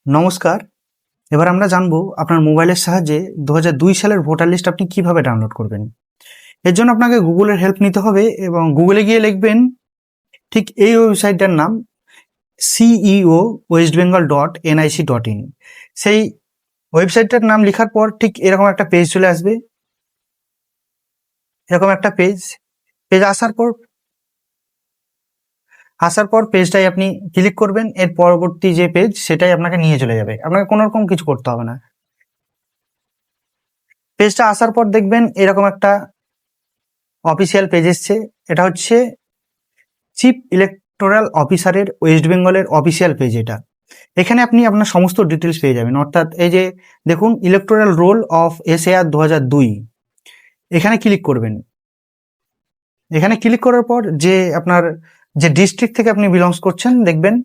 নমস্কার। এবার আমরা জানবো আপনার মোবাইলের সাহায্যে 2002 সালের ভোটার লিস্ট আপনি কিভাবে ডাউনলোড করবেন। এর জন্য আপনাকে গুগলের হেল্প নিতে হবে এবং গুগলে গিয়ে লিখবেন ঠিক এই ওয়েবসাইটটার নাম ceo.westbengal.nic.in। সেই ওয়েবসাইটটার নাম লেখার পর ঠিক এরকম একটা পেজ চলে আসবে। এরকম একটা পেজ আসার পর পেজটাই আপনি ক্লিক করবেন। এর পরবর্তী যে পেজ সেটাই আপনাকে নিয়ে চলে যাবে, আপনাকে কোনো রকম কিছু করতে হবে না। পেজটা আসার পর দেখবেন এরকম একটা অফিসিয়াল পেজ এসছে। এটা হচ্ছে চিফ ইলেকটোরাল অফিসারের ওয়েস্ট বেঙ্গলের অফিসিয়াল পেজ। এখানে আপনি আপনার সমস্ত ডিটেলস পেয়ে যাবেন, অর্থাৎ এই যে দেখুন ইলেকটোরাল রোল অফ এসএআর 2002, এখানে ক্লিক করবেন। এখানে ক্লিক করার পর যে আপনার যে ডিস্ট্রিক্ট থেকে আপনি বিলংস করছেন, দেখবেন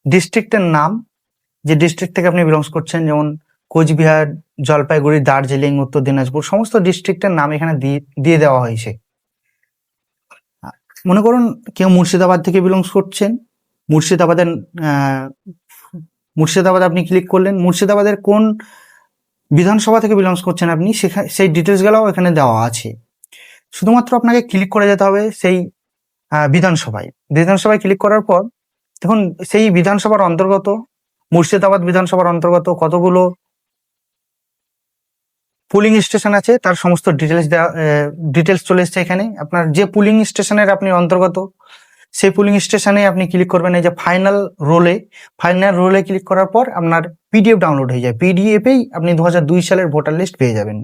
ডিস্ট্রিক্টের নাম, যে ডিস্ট্রিক্ট থেকে আপনি বিলংস করছেন, যেমন কোচবিহার, জলপাইগুড়ি, দার্জিলিং, উত্তর দিনাজপুর, সমস্ত ডিস্ট্রিক্টের নাম এখানে দিয়ে দেওয়া হয়েছে। মনে করুন কেউ মুর্শিদাবাদ থেকে বিলংস করছেন, মুর্শিদাবাদ আপনি ক্লিক করলেন। মুর্শিদাবাদের কোন বিধানসভা থেকে বিলংস করছেন আপনি, সেই ডিটেলসগুলোও এখানে দেওয়া আছে। শুধুমাত্র আপনাকে ক্লিক করে যেতে হবে সেই বিধানসভায় ক্লিক করার পর দেখুন সেই বিধানসভার অন্তর্গত, মুর্শিদাবাদ বিধানসভার অন্তর্গত কতগুলো পুলিং স্টেশন আছে তার সমস্ত ডিটেলস চলে এসছে এখানে। আপনার যে পুলিং স্টেশনের আপনি অন্তর্গত, সেই পুলিং স্টেশনে আপনি ক্লিক করবেন। এই যে ফাইনাল রোলে ক্লিক করার পর আপনার পিডিএফ ডাউনলোড হয়ে যায়। পিডিএফেই আপনি 2002 সালের ভোটার লিস্ট পেয়ে যাবেন।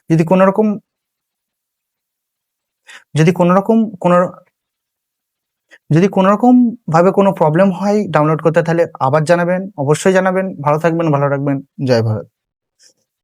যদি কোনো রকম ভাবে কোনো প্রবলেম হয় ডাউনলোড করতে, তাহলে আবার জানাবেন, অবশ্যই জানাবেন। ভালো থাকবেন, ভালো রাখবেন। জয় ভারত।